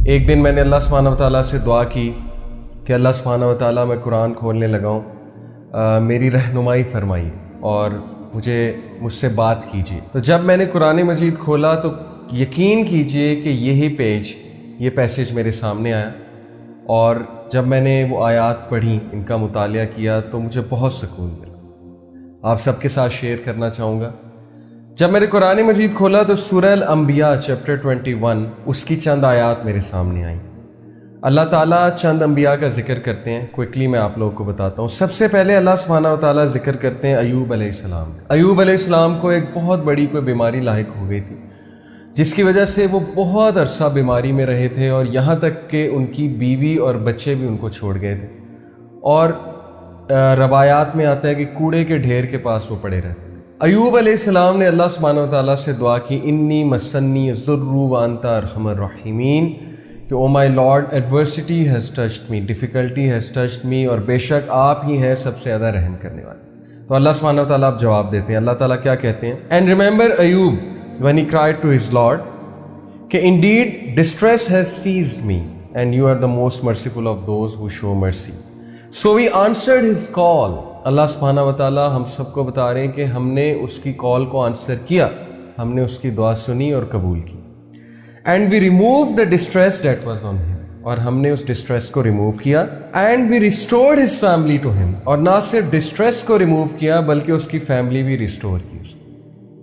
ایک دن میں نے اللہ سبحانہ و تعالیٰ سے دعا کی کہ اللہ سبحانہ و تعالیٰ میں قرآن کھولنے لگا ہوں، میری رہنمائی فرمائیے اور مجھ سے بات کیجیے۔ تو جب میں نے قرآن مجید کھولا تو یقین کیجیے کہ یہ پیسیج میرے سامنے آیا، اور جب میں نے وہ آیات پڑھی، ان کا مطالعہ کیا تو مجھے بہت سکون ملا۔ آپ سب کے ساتھ شیئر کرنا چاہوں گا۔ جب میں نے قرآن مجید کھولا تو سورہ الانبیاء چیپٹر 21 اس کی چند آیات میرے سامنے آئیں۔ اللہ تعالیٰ چند انبیاء کا ذکر کرتے ہیں، کوئکلی میں آپ لوگوں کو بتاتا ہوں۔ سب سے پہلے اللہ سبحانہ و تعالیٰ ذکر کرتے ہیں ایوب علیہ السلام۔ ایوب علیہ السلام کو ایک بہت بڑی کوئی بیماری لاحق ہو گئی تھی، جس کی وجہ سے وہ بہت عرصہ بیماری میں رہے تھے، اور یہاں تک کہ ان کی بیوی اور بچے بھی ان کو چھوڑ گئے تھے، اور روایات میں آتا ہے کہ کوڑے کے ڈھیر کے پاس وہ پڑے رہتے تھے۔ ایوب علیہ السلام نے اللہ سبحانہ و تعالیٰ سے دعا کی، انی مسنی الضر وانت ارحم الراحمین، کہ o my lord adversity has touched me, difficulty has touched me, اور بے شک آپ ہی ہیں سب سے زیادہ رحم کرنے والے۔ تو اللہ سبحانہ و تعالیٰ آپ جواب دیتے ہیں۔ اللہ تعالیٰ کیا کہتے ہیں؟ And remember Ayub when he cried to his Lord کہ indeed distress has seized me and you are the most merciful of those who show mercy, so we answered his call۔ اللہ سبحانہ و تعالیٰ ہم سب کو بتا رہے ہیں کہ ہم نے اس کی کال کو آنسر کیا، ہم نے اس کی دعا سنی اور قبول کی۔ And we removed the distress that was on him، اور ہم نے اس ڈسٹریس کو ریموو کیا۔ And we restored his family to him، اور نہ صرف ڈسٹریس کو ریموو کیا بلکہ اس کی فیملی بھی ریسٹور کی۔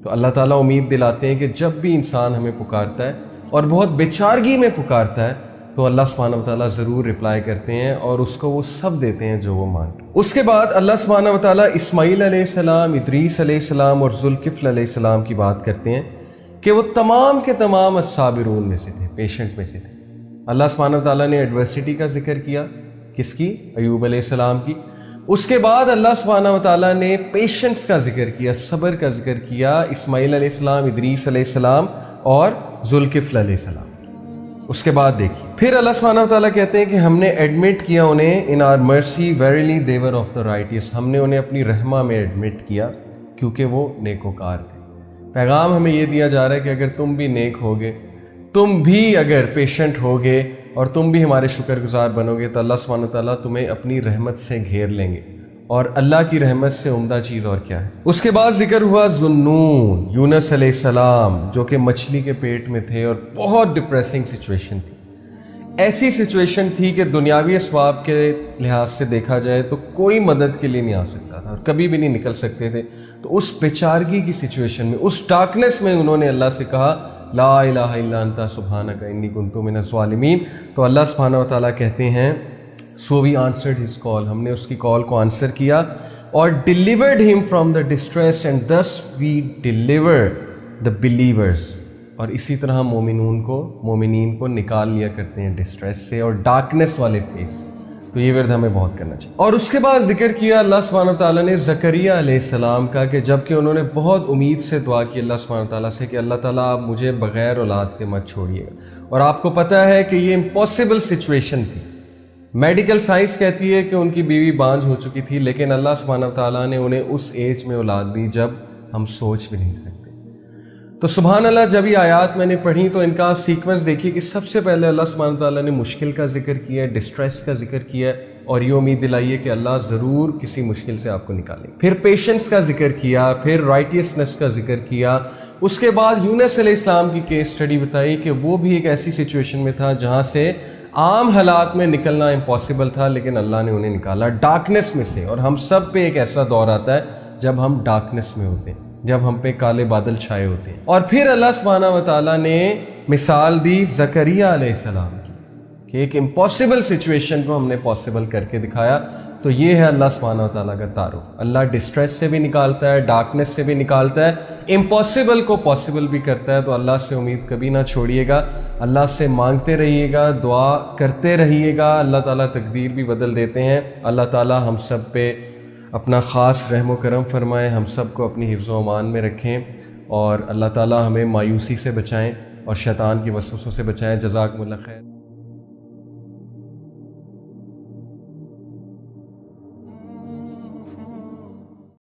تو اللہ تعالیٰ امید دلاتے ہیں کہ جب بھی انسان ہمیں پکارتا ہے اور بہت بیچارگی میں پکارتا ہے تو اللہ سبحانہ و تعالیٰ ضرور رپلائی کرتے ہیں، اور اس کو وہ سب دیتے ہیں جو وہ مانگتا ہے۔ اس کے بعد اللہ سبحانہ و تعالیٰ اسماعیل علیہ السلام، ادریس علیہ السلام اور ذوالکفل علیہ السلام کی بات کرتے ہیں کہ وہ تمام کے تمام الصابرون میں سے تھے، پیشنٹ میں سے تھے۔ اللہ سبحانہ و تعالیٰ نے ایڈورسٹی کا ذکر کیا، کس کی؟ ایوب علیہ السلام کی۔ اس کے بعد اللہ سبحانہ و تعالیٰ نے پیشنس کا ذکر کیا، صبر کا ذکر کیا، اسماعیل علیہ السلام، ادریس علیہ السلام اور ذوالکفل علیہ السلام۔ اس کے بعد دیکھیے پھر اللہ سبحانہ و تعالیٰ کہتے ہیں کہ ہم نے ایڈمٹ کیا انہیں ان آر مرسی verily they were of the righteous، ہم نے انہیں اپنی رحمہ میں ایڈمٹ کیا کیونکہ وہ نیکوکار تھے۔ پیغام ہمیں یہ دیا جا رہا ہے کہ اگر تم بھی نیک ہوگے، تم بھی اگر پیشنٹ ہوگے اور تم بھی ہمارے شکر گزار بنو گے تو اللہ سبحانہ و تعالیٰ تمہیں اپنی رحمت سے گھیر لیں گے، اور اللہ کی رحمت سے عمدہ چیز اور کیا ہے؟ اس کے بعد ذکر ہوا ذُنُّون، یونس علیہ السلام، جو کہ مچھلی کے پیٹ میں تھے اور بہت ڈپریسنگ سچویشن تھی۔ ایسی سچویشن تھی کہ دنیاوی اسباب کے لحاظ سے دیکھا جائے تو کوئی مدد کے لیے نہیں آ سکتا تھا اور کبھی بھی نہیں نکل سکتے تھے۔ تو اس بیچارگی کی سچویشن میں، اس ڈارکنیس میں انہوں نے اللہ سے کہا لا الہ الا انت سبحانک انی کنت من الظالمین۔ تو اللہ سبحانہ و تعالیٰ کہتے ہیں سو وی آنسرڈ ہز کال، ہم نے اس کی کال کو آنسر کیا اور delivered him from the distress and this we deliver the believers, اور اسی طرح ہم مومنین کو نکال لیا کرتے ہیں ڈسٹریس سے اور ڈارکنیس والے فیس۔ تو یہ ورد ہمیں بہت کرنا چاہیے۔ اور اس کے بعد ذکر کیا اللہ سبحانہ و تعالیٰ نے زکریہ علیہ السلام کا، کہ جب کہ انہوں نے بہت امید سے دعا کی اللہ سبحانہ و تعالیٰ سے کہ اللہ تعالیٰ آپ مجھے بغیر اولاد کے مت چھوڑیے گا، اور آپ کو پتہ ہے کہ یہ امپاسبل سچویشن تھی۔ میڈیکل سائنس کہتی ہے کہ ان کی بیوی بانجھ ہو چکی تھی، لیکن اللہ سبحانہ و تعالیٰ نے انہیں اس ایج میں اولاد دی جب ہم سوچ بھی نہیں سکتے۔ تو سبحان اللہ، جب یہ آیات میں نے پڑھی تو ان کا آپ سیکوینس دیکھیے کہ سب سے پہلے اللہ سبحانہ و تعالیٰ نے مشکل کا ذکر کیا ہے، ڈسٹریس کا ذکر کیا ہے، اور یہ امید دلائیے کہ اللہ ضرور کسی مشکل سے آپ کو نکالے۔ پھر پیشنس کا ذکر کیا، پھر رائٹیسنس کا ذکر کیا۔ اس کے بعد یونس علیہ السلام کی کیس اسٹڈی بتائی کہ وہ بھی ایک ایسی سچویشن میں تھا جہاں سے عام حالات میں نکلنا امپاسبل تھا، لیکن اللہ نے انہیں نکالا ڈارکنیس میں سے۔ اور ہم سب پہ ایک ایسا دور آتا ہے جب ہم ڈارکنیس میں ہوتے ہیں، جب ہم پہ کالے بادل چھائے ہوتے ہیں۔ اور پھر اللہ سبحانہ و تعالیٰ نے مثال دی زکریا علیہ السلام کی کہ ایک امپاسبل سچویشن کو ہم نے پاسبل کر کے دکھایا۔ تو یہ ہے اللہ سبحانہ و تعالیٰ کا تعارف۔ اللہ ڈسٹریس سے بھی نکالتا ہے، ڈارکنیس سے بھی نکالتا ہے، امپاسبل کو پاسبل بھی کرتا ہے۔ تو اللہ سے امید کبھی نہ چھوڑیے گا، اللہ سے مانگتے رہیے گا، دعا کرتے رہیے گا، اللہ تعالیٰ تقدیر بھی بدل دیتے ہیں۔ اللہ تعالیٰ ہم سب پہ اپنا خاص رحم و کرم فرمائے، ہم سب کو اپنی حفظ و امان میں رکھیں، اور اللہ تعالیٰ ہمیں مایوسی سے بچائیں اور شیطان کی وسوسوں سے بچائیں۔ جزاکم اللہ خیر۔